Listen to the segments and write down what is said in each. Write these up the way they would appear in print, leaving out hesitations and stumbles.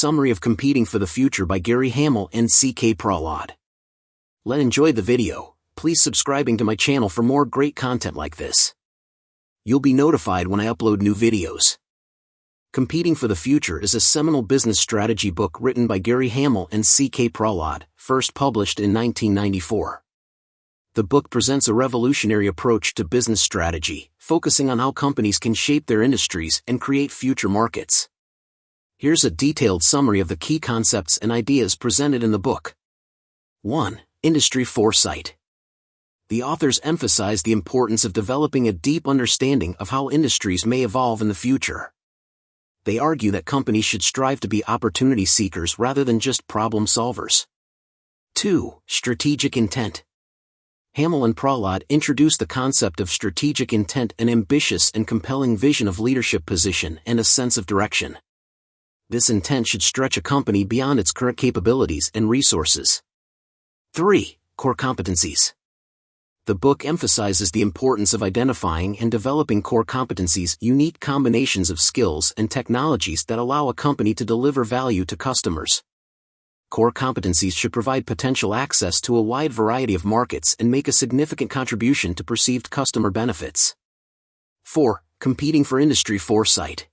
summary of Competing for the Future by Gary Hamel and C.K. Prahalad. Enjoy the video. Please subscribing to my channel for more great content like this. You'll be notified when I upload new videos. Competing for the Future is a seminal business strategy book written by Gary Hamel and C.K. Prahalad, first published in 1994. The book presents a revolutionary approach to business strategy, focusing on how companies can shape their industries and create future markets. Here's a detailed summary of the key concepts and ideas presented in the book. 1. Industry foresight. The authors emphasize the importance of developing a deep understanding of how industries may evolve in the future. They argue that companies should strive to be opportunity seekers rather than just problem solvers. 2. Strategic intent. Hamel and Prahalad introduce the concept of strategic intent, an ambitious and compelling vision of leadership position and a sense of direction. This intent should stretch a company beyond its current capabilities and resources. 3. Core competencies. The book emphasizes the importance of identifying and developing core competencies, unique combinations of skills and technologies that allow a company to deliver value to customers. Core competencies should provide potential access to a wide variety of markets and make a significant contribution to perceived customer benefits. 4. Competing for industry foresight.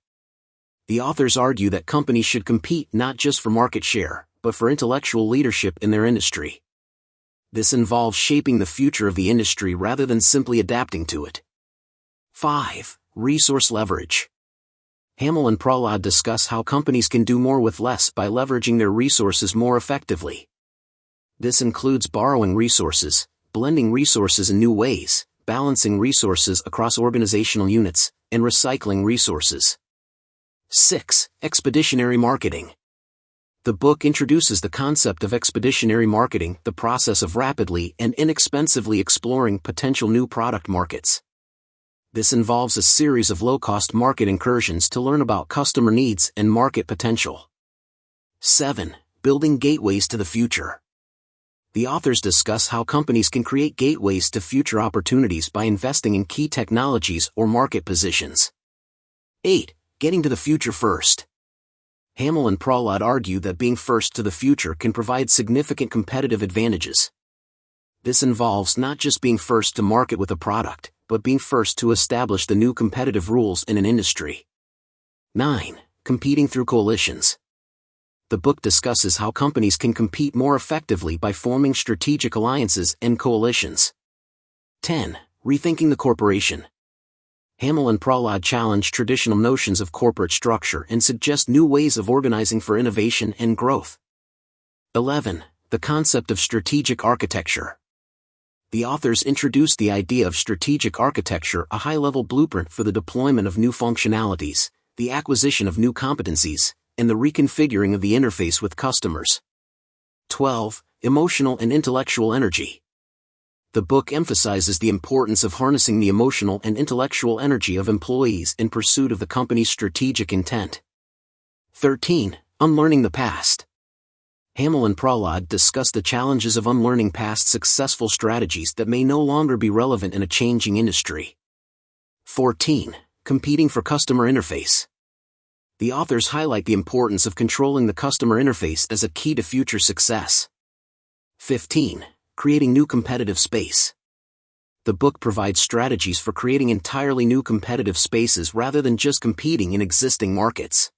The authors argue that companies should compete not just for market share, but for intellectual leadership in their industry. This involves shaping the future of the industry rather than simply adapting to it. 5. Resource leverage. Hamel and Prahalad discuss how companies can do more with less by leveraging their resources more effectively. This includes borrowing resources, blending resources in new ways, balancing resources across organizational units, and recycling resources. 6. Expeditionary marketing. The book introduces the concept of expeditionary marketing, the process of rapidly and inexpensively exploring potential new product markets. This involves a series of low-cost market incursions to learn about customer needs and market potential. 7. Building gateways to the future. The authors discuss how companies can create gateways to future opportunities by investing in key technologies or market positions. 8. Getting to the future first. Hamel and Prahalad argue that being first to the future can provide significant competitive advantages. This involves not just being first to market with a product, but being first to establish the new competitive rules in an industry. 9. Competing through coalitions. The book discusses how companies can compete more effectively by forming strategic alliances and coalitions. 10. Rethinking the corporation. Hamel and Prahalad challenge traditional notions of corporate structure and suggest new ways of organizing for innovation and growth. 11. The concept of strategic architecture. The authors introduce the idea of strategic architecture, a high-level blueprint for the deployment of new functionalities, the acquisition of new competencies, and the reconfiguring of the interface with customers. 12. Emotional and intellectual energy. The book emphasizes the importance of harnessing the emotional and intellectual energy of employees in pursuit of the company's strategic intent. 13. Unlearning the past. Hamel and Prahalad discuss the challenges of unlearning past successful strategies that may no longer be relevant in a changing industry. 14. Competing for customer interface. The authors highlight the importance of controlling the customer interface as a key to future success. 15. Creating new competitive space. The book provides strategies for creating entirely new competitive spaces rather than just competing in existing markets.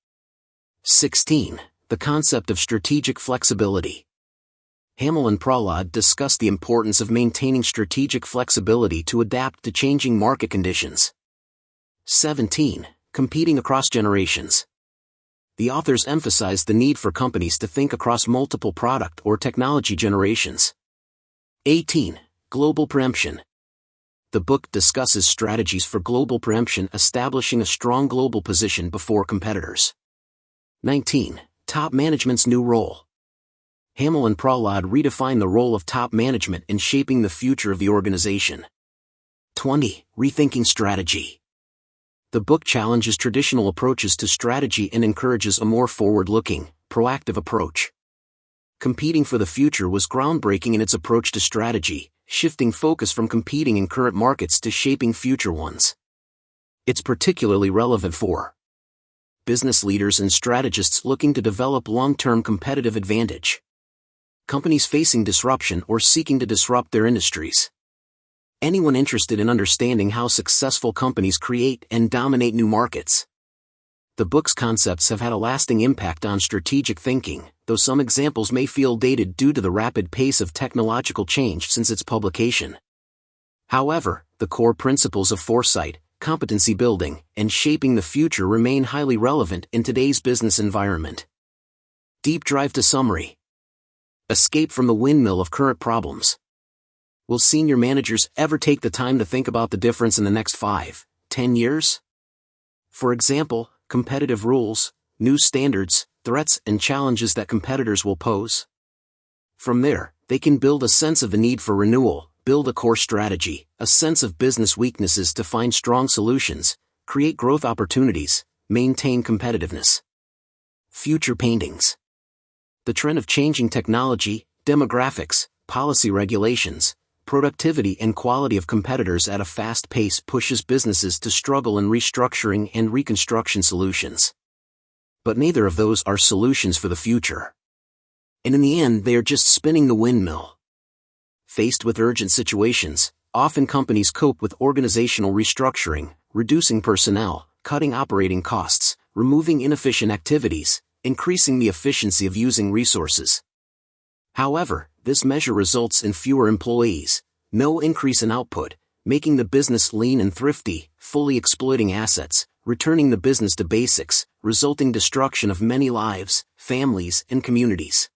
16. The concept of strategic flexibility. Hamel and Prahalad discuss the importance of maintaining strategic flexibility to adapt to changing market conditions. 17. Competing across generations. The authors emphasize the need for companies to think across multiple product or technology generations. 18. Global preemption. The book discusses strategies for global preemption, establishing a strong global position before competitors. 19. Top management's new role. Hamel and Prahalad redefine the role of top management in shaping the future of the organization. 20. Rethinking strategy. The book challenges traditional approaches to strategy and encourages a more forward-looking, proactive approach. Competing for the Future was groundbreaking in its approach to strategy, shifting focus from competing in current markets to shaping future ones. It's particularly relevant for business leaders and strategists looking to develop long-term competitive advantage. Companies facing disruption or seeking to disrupt their industries. Anyone interested in understanding how successful companies create and dominate new markets. The book's concepts have had a lasting impact on strategic thinking, though some examples may feel dated due to the rapid pace of technological change since its publication. However, the core principles of foresight, competency building, and shaping the future remain highly relevant in today's business environment. Deep dive to summary. Escape from the windmill of current problems. Will senior managers ever take the time to think about the difference in the next 5, 10 years? For example, competitive rules, new standards, threats and challenges that competitors will pose. From there, they can build a sense of the need for renewal, build a core strategy, a sense of business weaknesses to find strong solutions, create growth opportunities, maintain competitiveness. Future paintings. The trend of changing technology, demographics, policy regulations, productivity and quality of competitors at a fast pace pushes businesses to struggle in restructuring and reconstruction solutions. But neither of those are solutions for the future. And in the end, they are just spinning the windmill. Faced with urgent situations, often companies cope with organizational restructuring, reducing personnel, cutting operating costs, removing inefficient activities, increasing the efficiency of using resources. However, this measure results in fewer employees, no increase in output, making the business lean and thrifty, fully exploiting assets, returning the business to basics, resulting destruction of many lives, families, and communities.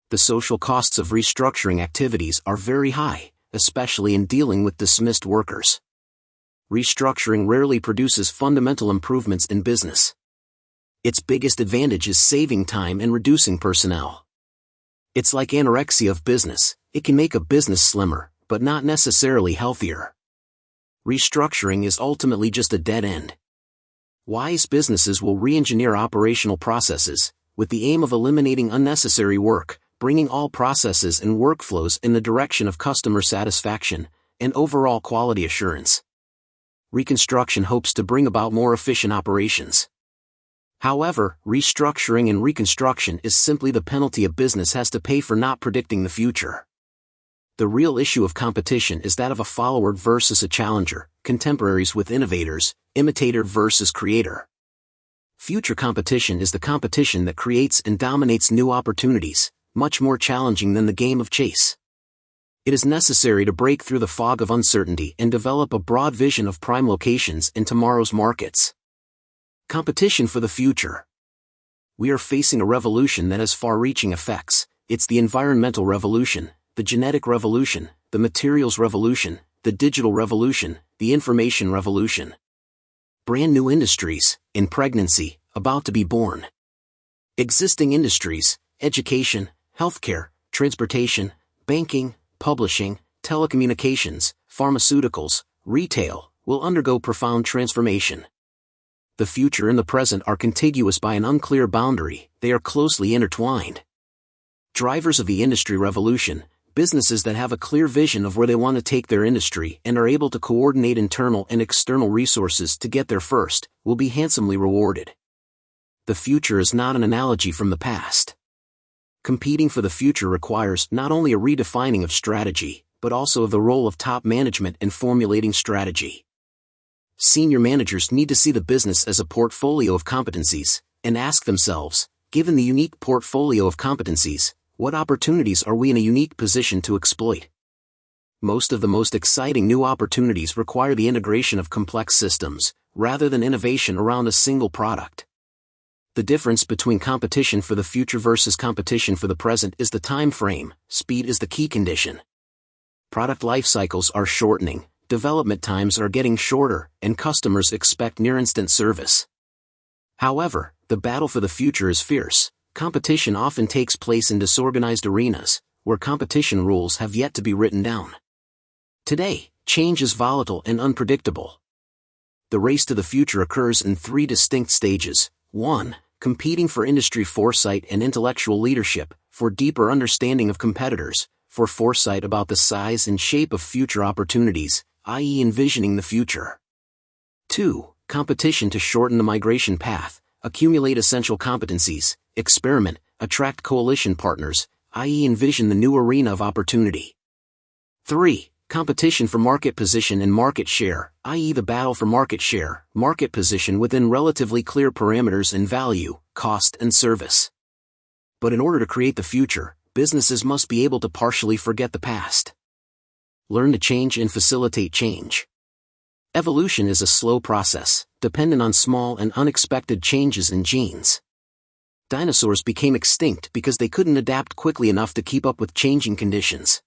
The social costs of restructuring activities are very high, especially in dealing with dismissed workers. Restructuring rarely produces fundamental improvements in business. Its biggest advantage is saving time and reducing personnel. It's like anorexia of business, it can make a business slimmer, but not necessarily healthier. Restructuring is ultimately just a dead end. Wise businesses will re-engineer operational processes, with the aim of eliminating unnecessary work, bringing all processes and workflows in the direction of customer satisfaction and overall quality assurance. Reconstruction hopes to bring about more efficient operations. However, restructuring and reconstruction is simply the penalty a business has to pay for not predicting the future. The real issue of competition is that of a follower versus a challenger, contemporaries with innovators, imitator versus creator. Future competition is the competition that creates and dominates new opportunities, much more challenging than the game of chase. It is necessary to break through the fog of uncertainty and develop a broad vision of prime locations in tomorrow's markets. Competition for the future. We are facing a revolution that has far-reaching effects. It's the environmental revolution, the genetic revolution, the materials revolution, the digital revolution, the information revolution. Brand new industries, in pregnancy, about to be born. Existing industries, education, healthcare, transportation, banking, publishing, telecommunications, pharmaceuticals, retail, will undergo profound transformation. The future and the present are contiguous by an unclear boundary, they are closely intertwined. Drivers of the industry revolution, businesses that have a clear vision of where they want to take their industry and are able to coordinate internal and external resources to get there first, will be handsomely rewarded. The future is not an analogy from the past. Competing for the future requires not only a redefining of strategy, but also of the role of top management in formulating strategy. Senior managers need to see the business as a portfolio of competencies, and ask themselves, given the unique portfolio of competencies, what opportunities are we in a unique position to exploit? Most of the most exciting new opportunities require the integration of complex systems, rather than innovation around a single product. The difference between competition for the future versus competition for the present is the time frame. Speed is the key condition. Product life cycles are shortening, development times are getting shorter, and customers expect near-instant service. However, the battle for the future is fierce. Competition often takes place in disorganized arenas, where competition rules have yet to be written down. Today, change is volatile and unpredictable. The race to the future occurs in 3 distinct stages. 1. Competing for industry foresight and intellectual leadership, for deeper understanding of competitors, for foresight about the size and shape of future opportunities, i.e. envisioning the future. 2. Competition to shorten the migration path, accumulate essential competencies, experiment, attract coalition partners, i.e. envision the new arena of opportunity. 3. Competition for market position and market share, i.e. the battle for market share, market position within relatively clear parameters in value, cost and service. But in order to create the future, businesses must be able to partially forget the past. Learn to change and facilitate change. Evolution is a slow process, dependent on small and unexpected changes in genes. Dinosaurs became extinct because they couldn't adapt quickly enough to keep up with changing conditions.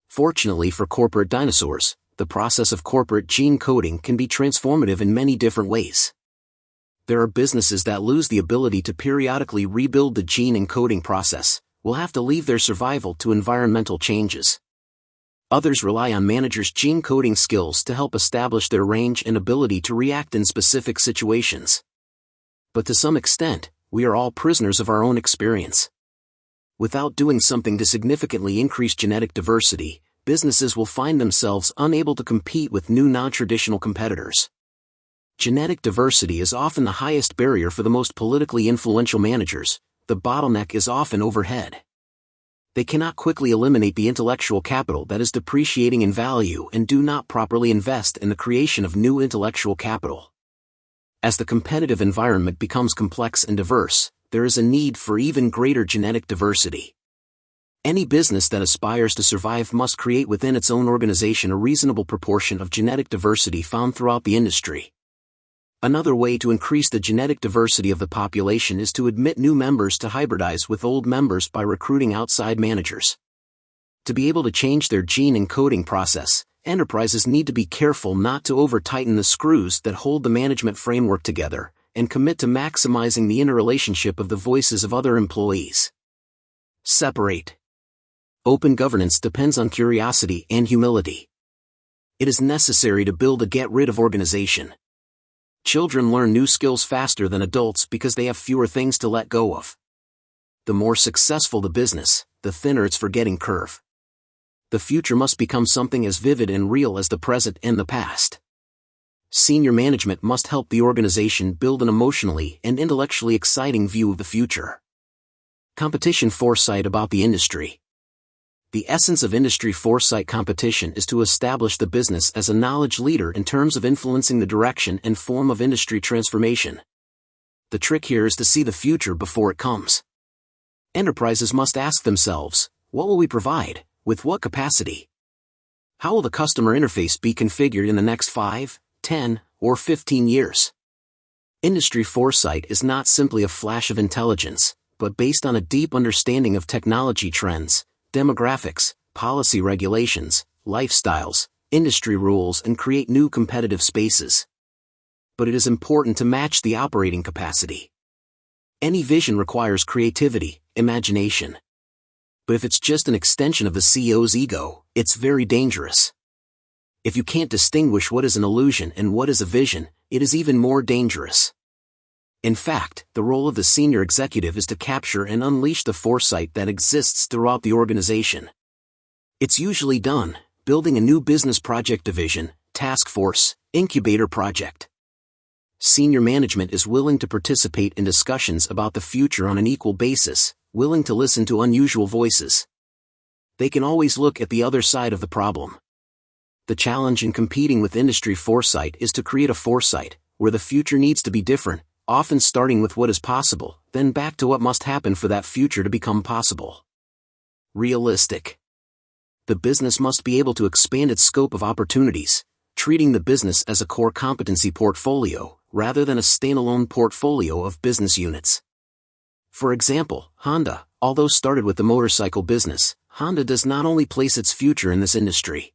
Fortunately for corporate dinosaurs, the process of corporate gene coding can be transformative in many different ways. There are businesses that lose the ability to periodically rebuild the gene encoding process, will have to leave their survival to environmental changes. Others rely on managers' gene coding skills to help establish their range and ability to react in specific situations. But to some extent, we are all prisoners of our own experience. Without doing something to significantly increase genetic diversity, businesses will find themselves unable to compete with new non-traditional competitors. Genetic diversity is often the highest barrier for the most politically influential managers. The bottleneck is often overhead. They cannot quickly eliminate the intellectual capital that is depreciating in value and do not properly invest in the creation of new intellectual capital. As the competitive environment becomes complex and diverse, there is a need for even greater genetic diversity. Any business that aspires to survive must create within its own organization a reasonable proportion of genetic diversity found throughout the industry. Another way to increase the genetic diversity of the population is to admit new members to hybridize with old members by recruiting outside managers. To be able to change their gene encoding process, enterprises need to be careful not to over-tighten the screws that hold the management framework together, and commit to maximizing the interrelationship of the voices of other employees. Separate. Open governance depends on curiosity and humility. It is necessary to build a get-rid-of organization. Children learn new skills faster than adults because they have fewer things to let go of. The more successful the business, the thinner its forgetting curve. The future must become something as vivid and real as the present and the past. Senior management must help the organization build an emotionally and intellectually exciting view of the future. Competition foresight about the industry. The essence of industry foresight competition is to establish the business as a knowledge leader in terms of influencing the direction and form of industry transformation. The trick here is to see the future before it comes. Enterprises must ask themselves, what will we provide, with what capacity? How will the customer interface be configured in the next 5, 10, or 15 years? Industry foresight is not simply a flash of intelligence, but based on a deep understanding of technology trends, demographics, policy regulations, lifestyles, industry rules, and create new competitive spaces. But it is important to match the operating capacity. Any vision requires creativity, imagination. But if it's just an extension of the CEO's ego, it's very dangerous. If you can't distinguish what is an illusion and what is a vision, it is even more dangerous. In fact, the role of the senior executive is to capture and unleash the foresight that exists throughout the organization. It's usually done, building a new business project division, task force, incubator project. Senior management is willing to participate in discussions about the future on an equal basis, willing to listen to unusual voices. They can always look at the other side of the problem. The challenge in competing with industry foresight is to create a foresight, where the future needs to be different, often starting with what is possible, then back to what must happen for that future to become possible. Realistic. The business must be able to expand its scope of opportunities, treating the business as a core competency portfolio, rather than a standalone portfolio of business units. For example, Honda, although started with the motorcycle business, Honda does not only place its future in this industry.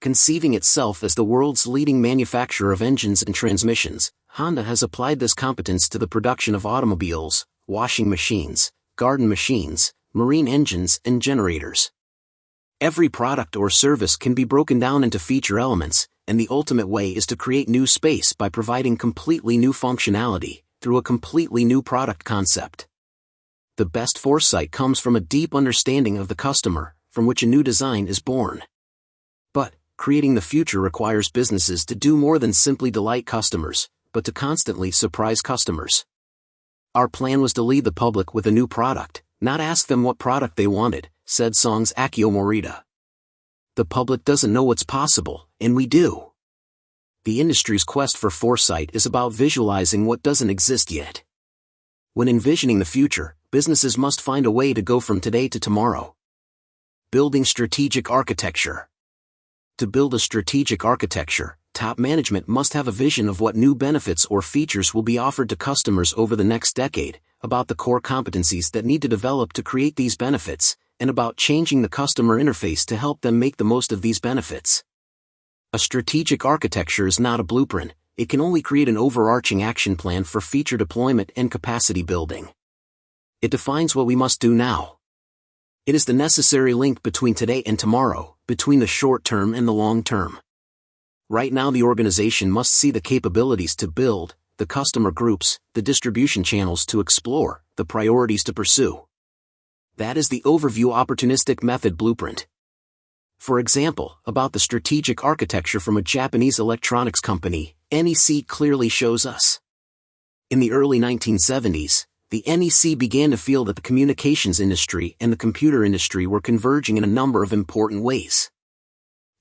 Conceiving itself as the world's leading manufacturer of engines and transmissions, Honda has applied this competence to the production of automobiles, washing machines, garden machines, marine engines, and generators. Every product or service can be broken down into feature elements, and the ultimate way is to create new space by providing completely new functionality, through a completely new product concept. The best foresight comes from a deep understanding of the customer, from which a new design is born. But, creating the future requires businesses to do more than simply delight customers, but to constantly surprise customers. Our plan was to lead the public with a new product, not ask them what product they wanted, said Song's Akio Morita. The public doesn't know what's possible, and we do. The industry's quest for foresight is about visualizing what doesn't exist yet. When envisioning the future, businesses must find a way to go from today to tomorrow. Building strategic architecture. To build a strategic architecture, top management must have a vision of what new benefits or features will be offered to customers over the next decade, about the core competencies that need to develop to create these benefits, and about changing the customer interface to help them make the most of these benefits. A strategic architecture is not a blueprint, it can only create an overarching action plan for feature deployment and capacity building. It defines what we must do now. It is the necessary link between today and tomorrow, between the short term and the long term. Right now the organization must see the capabilities to build, the customer groups, the distribution channels to explore, the priorities to pursue. That is the overview opportunistic method blueprint. For example, about the strategic architecture from a Japanese electronics company, NEC clearly shows us. In the early 1970s, the NEC began to feel that the communications industry and the computer industry were converging in a number of important ways.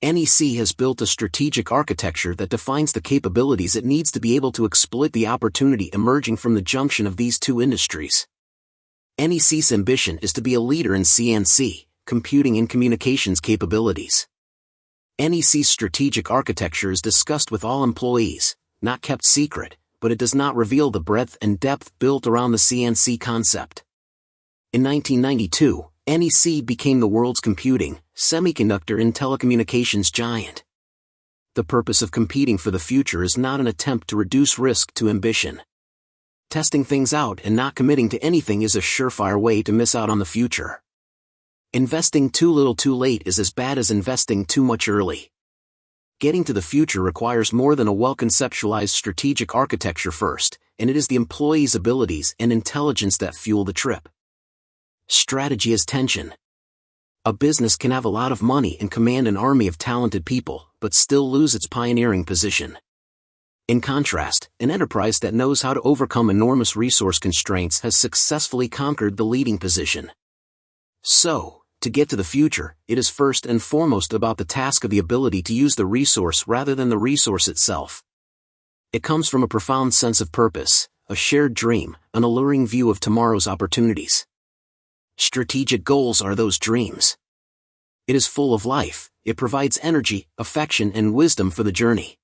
NEC has built a strategic architecture that defines the capabilities it needs to be able to exploit the opportunity emerging from the junction of these two industries. NEC's ambition is to be a leader in CNC, computing and communications capabilities. NEC's strategic architecture is discussed with all employees, not kept secret, but it does not reveal the breadth and depth built around the CNC concept. In 1992, NEC became the world's computing, semiconductor and telecommunications giant. The purpose of competing for the future is not an attempt to reduce risk to ambition. Testing things out and not committing to anything is a surefire way to miss out on the future. Investing too little too late is as bad as investing too much early. Getting to the future requires more than a well-conceptualized strategic architecture first, and it is the employees' abilities and intelligence that fuel the trip. Strategy is tension. A business can have a lot of money and command an army of talented people, but still lose its pioneering position. In contrast, an enterprise that knows how to overcome enormous resource constraints has successfully conquered the leading position. So, to get to the future, it is first and foremost about the task of the ability to use the resource rather than the resource itself. It comes from a profound sense of purpose, a shared dream, an alluring view of tomorrow's opportunities. Strategic goals are those dreams. It is full of life, it provides energy, affection and wisdom for the journey.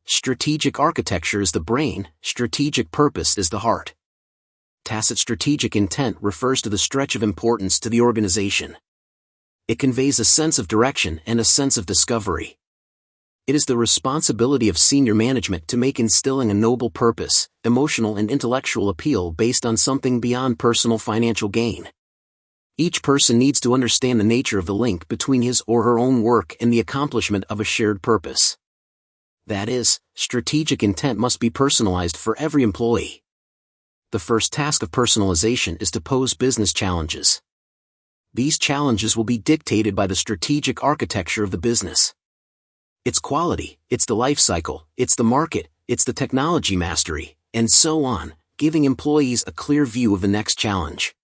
Strategic architecture is the brain, strategic purpose is the heart. Tacit strategic intent refers to the stretch of importance to the organization. It conveys a sense of direction and a sense of discovery. It is the responsibility of senior management to make instilling a noble purpose, emotional and intellectual appeal based on something beyond personal financial gain. Each person needs to understand the nature of the link between his or her own work and the accomplishment of a shared purpose. That is, strategic intent must be personalized for every employee. The first task of personalization is to pose business challenges. These challenges will be dictated by the strategic architecture of the business. Its quality, it's the life cycle, it's the market, it's the technology mastery, and so on, giving employees a clear view of the next challenge.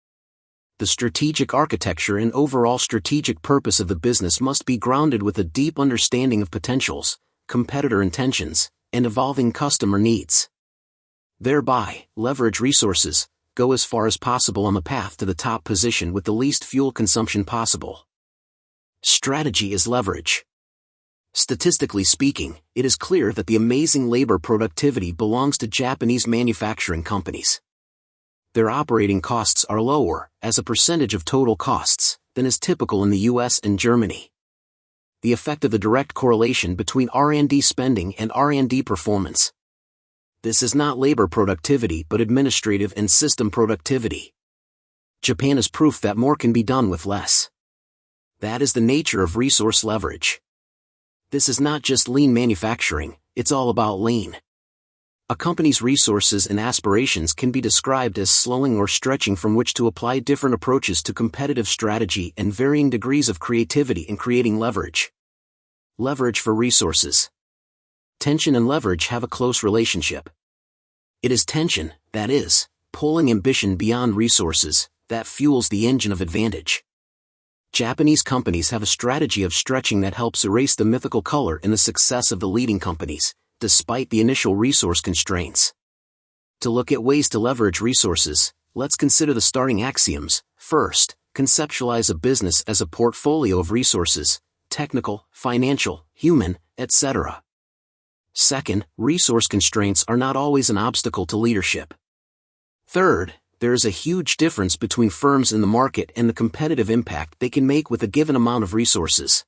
The strategic architecture and overall strategic purpose of the business must be grounded with a deep understanding of potentials, competitor intentions, and evolving customer needs. Thereby, leverage resources, go as far as possible on the path to the top position with the least fuel consumption possible. Strategy is leverage. Statistically speaking, it is clear that the amazing labor productivity belongs to Japanese manufacturing companies. Their operating costs are lower, as a percentage of total costs, than is typical in the US and Germany. The effect of the direct correlation between R&D spending and R&D performance. This is not labor productivity but administrative and system productivity. Japan is proof that more can be done with less. That is the nature of resource leverage. This is not just lean manufacturing, it's all about lean. A company's resources and aspirations can be described as slowing or stretching from which to apply different approaches to competitive strategy and varying degrees of creativity in creating leverage. Leverage for resources. Tension and leverage have a close relationship. It is tension, that is, pulling ambition beyond resources, that fuels the engine of advantage. Japanese companies have a strategy of stretching that helps erase the mythical color in the success of the leading companies, despite the initial resource constraints. To look at ways to leverage resources, let's consider the starting axioms. First, conceptualize a business as a portfolio of resources, technical, financial, human, etc. Second, resource constraints are not always an obstacle to leadership. Third, there is a huge difference between firms in the market and the competitive impact they can make with a given amount of resources.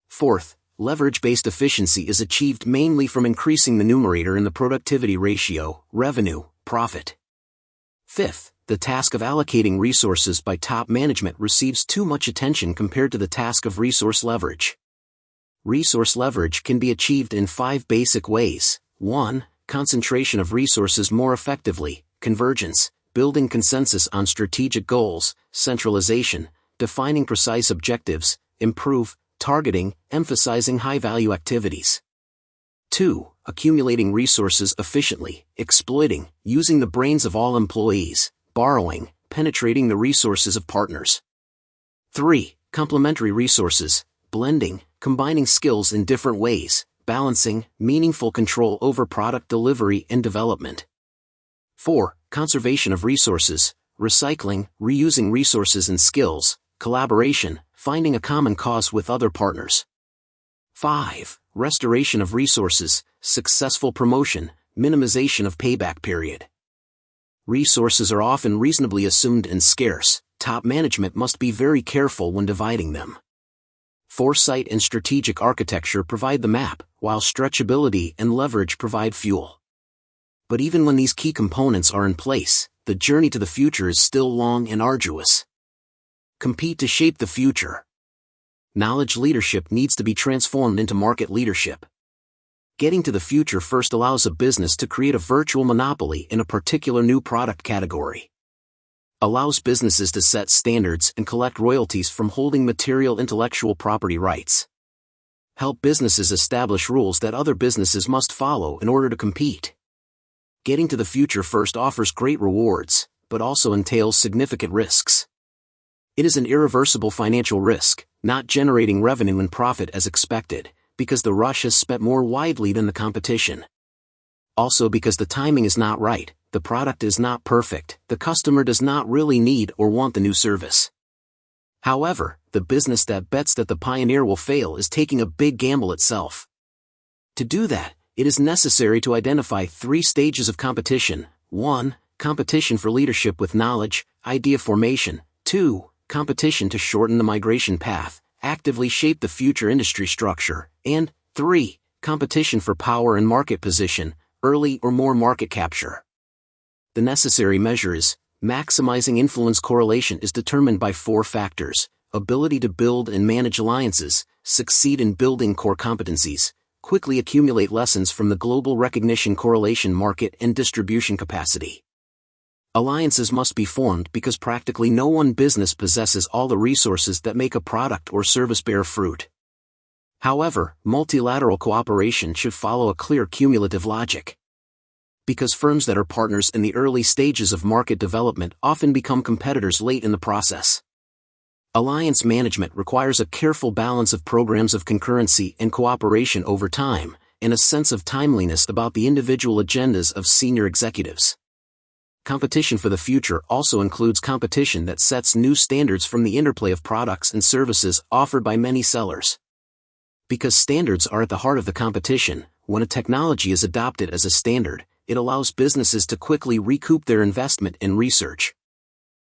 Fourth, leverage-based efficiency is achieved mainly from increasing the numerator in the productivity ratio, revenue, profit. Fifth, the task of allocating resources by top management receives too much attention compared to the task of resource leverage. Resource leverage can be achieved in 5 basic ways. 1. Concentration of resources more effectively, convergence, building consensus on strategic goals, centralization, defining precise objectives, improve, targeting, emphasizing high-value activities. 2. Accumulating resources efficiently, exploiting, using the brains of all employees, borrowing, penetrating the resources of partners. 3. Complementary resources, blending, combining skills in different ways, balancing, meaningful control over product delivery and development. 4. Conservation of resources, recycling, reusing resources and skills, collaboration, finding a common cause with other partners. 5. Restoration of resources, successful promotion, minimization of payback period. Resources are often reasonably assumed and scarce. Top management must be very careful when dividing them. Foresight and strategic architecture provide the map, while stretchability and leverage provide fuel. But even when these key components are in place, the journey to the future is still long and arduous. Compete to shape the future. Knowledge leadership needs to be transformed into market leadership. Getting to the future first allows a business to create a virtual monopoly in a particular new product category. Allows businesses to set standards and collect royalties from holding material intellectual property rights. Help businesses establish rules that other businesses must follow in order to compete. Getting to the future first offers great rewards, but also entails significant risks. It is an irreversible financial risk, not generating revenue and profit as expected, because the rush has spent more widely than the competition. Also because the timing is not right, the product is not perfect, the customer does not really need or want the new service. However, the business that bets that the pioneer will fail is taking a big gamble itself. To do that, it is necessary to identify 3 stages of competition. 1. Competition for leadership with knowledge, idea formation. 2. Competition to shorten the migration path, actively shape the future industry structure. And 3. Competition for power and market position, early or more market capture. The necessary measure is, maximizing influence. Correlation is determined by 4 factors: ability to build and manage alliances, succeed in building core competencies, quickly accumulate lessons from the global recognition. Correlation market and distribution capacity. Alliances must be formed because practically no one business possesses all the resources that make a product or service bear fruit. However, multilateral cooperation should follow a clear cumulative logic. Because firms that are partners in the early stages of market development often become competitors late in the process. Alliance management requires a careful balance of programs of concurrency and cooperation over time, and a sense of timeliness about the individual agendas of senior executives. Competition for the future also includes competition that sets new standards from the interplay of products and services offered by many sellers. Because standards are at the heart of the competition, when a technology is adopted as a standard, it allows businesses to quickly recoup their investment in research.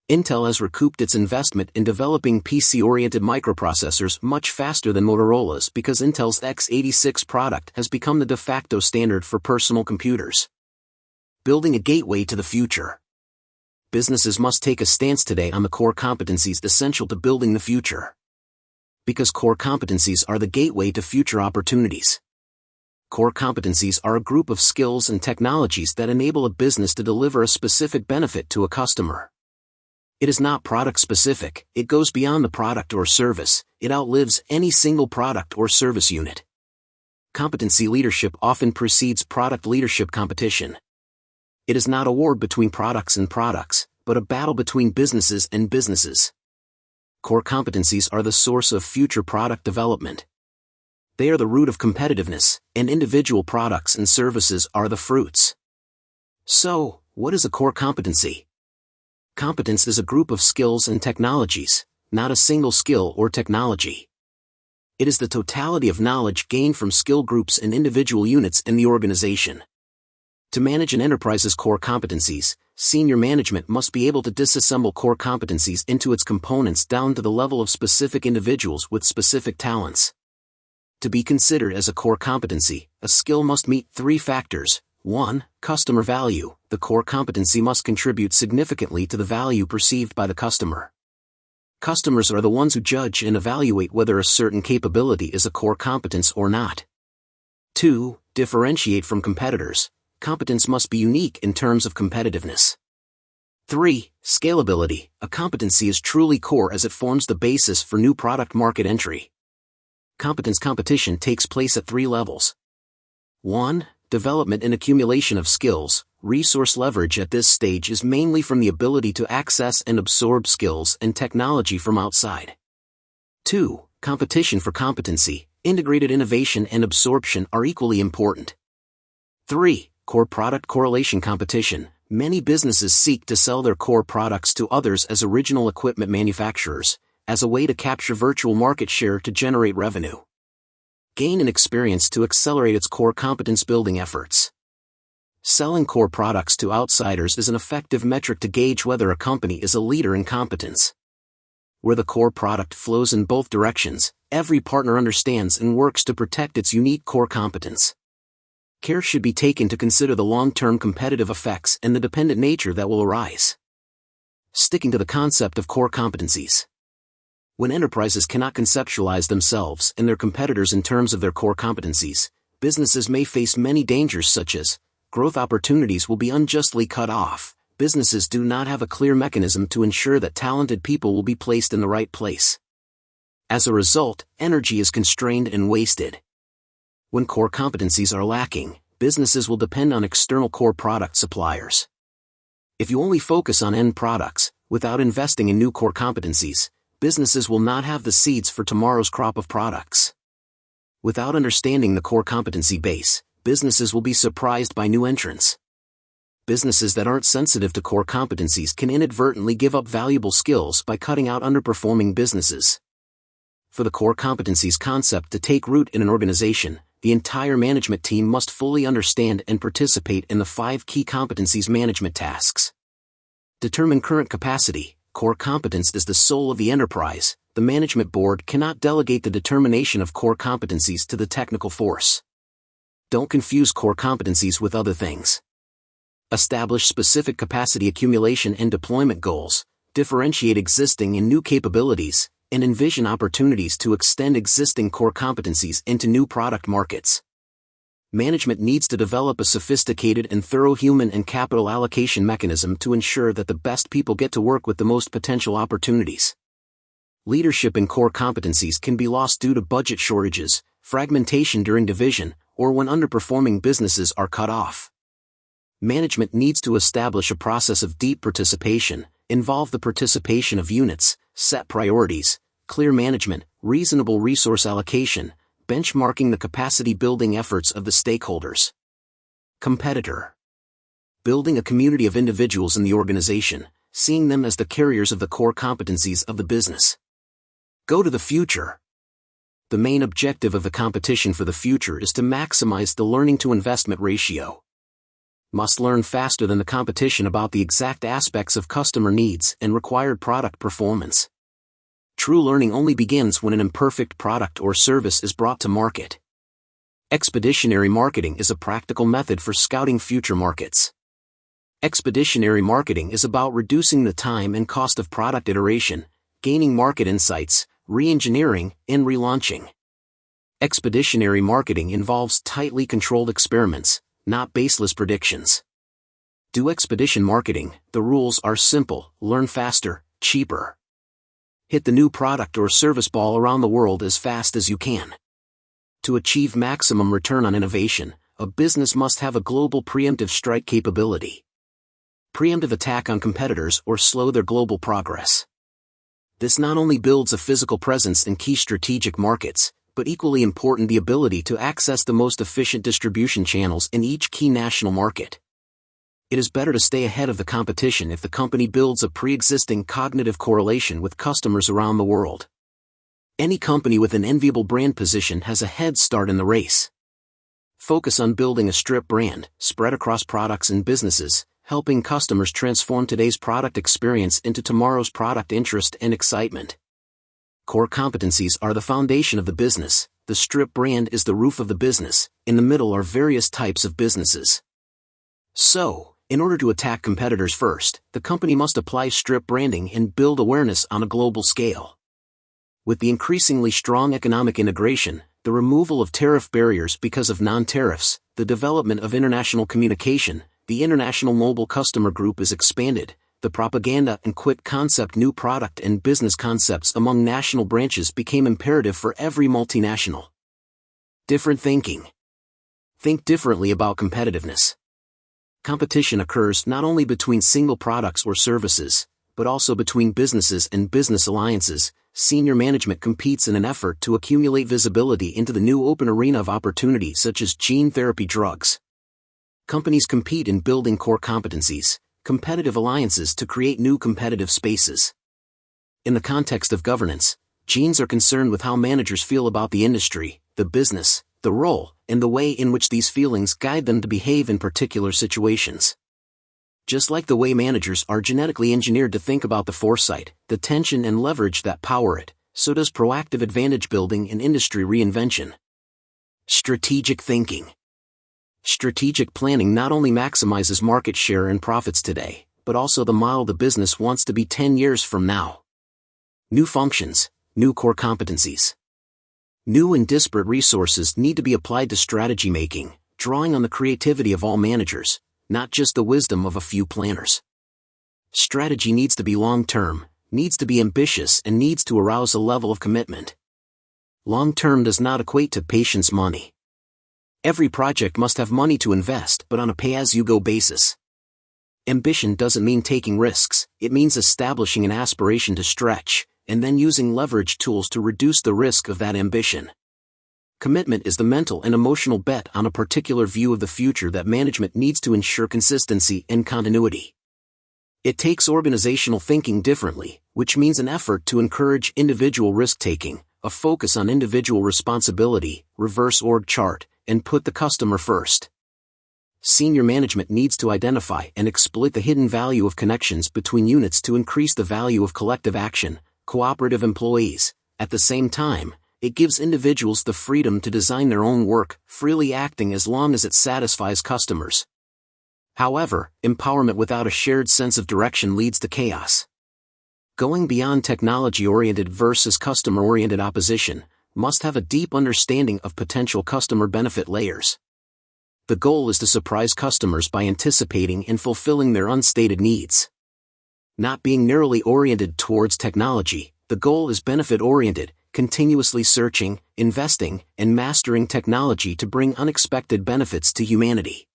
Intel has recouped its investment in developing PC-oriented microprocessors much faster than Motorola's because Intel's x86 product has become the de facto standard for personal computers. Building a gateway to the future. Businesses must take a stance today on the core competencies essential to building the future. Because core competencies are the gateway to future opportunities. Core competencies are a group of skills and technologies that enable a business to deliver a specific benefit to a customer. It is not product-specific, it goes beyond the product or service, it outlives any single product or service unit. Competency leadership often precedes product leadership competition. It is not a war between products and products, but a battle between businesses and businesses. Core competencies are the source of future product development. They are the root of competitiveness, and individual products and services are the fruits. So, what is a core competency? Competence is a group of skills and technologies, not a single skill or technology. It is the totality of knowledge gained from skill groups and individual units in the organization. To manage an enterprise's core competencies, senior management must be able to disassemble core competencies into its components down to the level of specific individuals with specific talents. To be considered as a core competency, a skill must meet 3 factors. 1. Customer value. The core competency must contribute significantly to the value perceived by the customer. Customers are the ones who judge and evaluate whether a certain capability is a core competence or not. 2. Differentiate from competitors. Competence must be unique in terms of competitiveness. 3. Scalability. A competency is truly core as it forms the basis for new product market entry. Competence competition takes place at 3 levels. 1. Development and accumulation of skills. Resource leverage at this stage is mainly from the ability to access and absorb skills and technology from outside. 2. Competition for competency. Integrated innovation and absorption are equally important. 3. Core product correlation competition. Many businesses seek to sell their core products to others as original equipment manufacturers, as a way to capture virtual market share to generate revenue. Gain an experience to accelerate its core competence building efforts. Selling core products to outsiders is an effective metric to gauge whether a company is a leader in competence. Where the core product flows in both directions, every partner understands and works to protect its unique core competence. Care should be taken to consider the long-term competitive effects and the dependent nature that will arise. Sticking to the concept of core competencies. When enterprises cannot conceptualize themselves and their competitors in terms of their core competencies, businesses may face many dangers such as, growth opportunities will be unjustly cut off. Businesses do not have a clear mechanism to ensure that talented people will be placed in the right place. As a result, energy is constrained and wasted. When core competencies are lacking, businesses will depend on external core product suppliers. If you only focus on end products, without investing in new core competencies, businesses will not have the seeds for tomorrow's crop of products. Without understanding the core competency base, businesses will be surprised by new entrants. Businesses that aren't sensitive to core competencies can inadvertently give up valuable skills by cutting out underperforming businesses. For the core competencies concept to take root in an organization, the entire management team must fully understand and participate in the 5 key competencies management tasks. Determine current capacity. Core competence is the soul of the enterprise. The management board cannot delegate the determination of core competencies to the technical force. Don't confuse core competencies with other things. Establish specific capacity accumulation and deployment goals, differentiate existing and new capabilities, and envision opportunities to extend existing core competencies into new product markets. Management needs to develop a sophisticated and thorough human and capital allocation mechanism to ensure that the best people get to work with the most potential opportunities. Leadership in core competencies can be lost due to budget shortages, fragmentation during division, or when underperforming businesses are cut off. Management needs to establish a process of deep participation, involve the participation of units, set priorities, clear management, reasonable resource allocation, benchmarking the capacity building efforts of the stakeholders. Competitor. Building a community of individuals in the organization, seeing them as the carriers of the core competencies of the business. Go to the future. The main objective of the competition for the future is to maximize the learning to investment ratio. Must learn faster than the competition about the exact aspects of customer needs and required product performance. True learning only begins when an imperfect product or service is brought to market. Expeditionary marketing is a practical method for scouting future markets. Expeditionary marketing is about reducing the time and cost of product iteration, gaining market insights, re-engineering, and relaunching. Expeditionary marketing involves tightly controlled experiments, not baseless predictions. Do expedition marketing, the rules are simple: learn faster, cheaper. Hit the new product or service ball around the world as fast as you can. To achieve maximum return on innovation, a business must have a global preemptive strike capability. preemptive attack on competitors or slow their global progress. This not only builds a physical presence in key strategic markets, but equally important, the ability to access the most efficient distribution channels in each key national market. It is better to stay ahead of the competition if the company builds a pre-existing cognitive correlation with customers around the world. Any company with an enviable brand position has a head start in the race. Focus on building a strip brand, spread across products and businesses, helping customers transform today's product experience into tomorrow's product interest and excitement. Core competencies are the foundation of the business. The strip brand is the roof of the business. In the middle are various types of businesses. So, in order to attack competitors first, the company must apply strip branding and build awareness on a global scale. With the increasingly strong economic integration, the removal of tariff barriers because of non-tariffs, the development of international communication, the international mobile customer group is expanded. The propaganda and quick concept new product and business concepts among national branches became imperative for every multinational. Different thinking. Think differently about competitiveness. Competition occurs not only between single products or services, but also between businesses and business alliances. Senior management competes in an effort to accumulate visibility into the new open arena of opportunity such as gene therapy drugs. Companies compete in building core competencies, competitive alliances to create new competitive spaces. In the context of governance, genes are concerned with how managers feel about the industry, the business, the role, and the way in which these feelings guide them to behave in particular situations. Just like the way managers are genetically engineered to think about the foresight, the tension and leverage that power it, so does proactive advantage building and industry reinvention. Strategic thinking. Strategic planning not only maximizes market share and profits today, but also the model the business wants to be 10 years from now. New functions, new core competencies. New and disparate resources need to be applied to strategy making, drawing on the creativity of all managers, not just the wisdom of a few planners. Strategy needs to be long-term, needs to be ambitious, and needs to arouse a level of commitment. Long-term does not equate to patience money. Every project must have money to invest, but on a pay-as-you-go basis. Ambition doesn't mean taking risks, it means establishing an aspiration to stretch, and then using leverage tools to reduce the risk of that ambition. Commitment is the mental and emotional bet on a particular view of the future that management needs to ensure consistency and continuity. It takes organizational thinking differently, which means an effort to encourage individual risk-taking, a focus on individual responsibility, reverse org chart, and put the customer first. Senior management needs to identify and exploit the hidden value of connections between units to increase the value of collective action, cooperative employees. At the same time, it gives individuals the freedom to design their own work, freely acting as long as it satisfies customers. However, empowerment without a shared sense of direction leads to chaos. Going beyond technology-oriented versus customer-oriented opposition, must have a deep understanding of potential customer benefit layers. The goal is to surprise customers by anticipating and fulfilling their unstated needs. Not being narrowly oriented towards technology, the goal is benefit-oriented, continuously searching, investing, and mastering technology to bring unexpected benefits to humanity.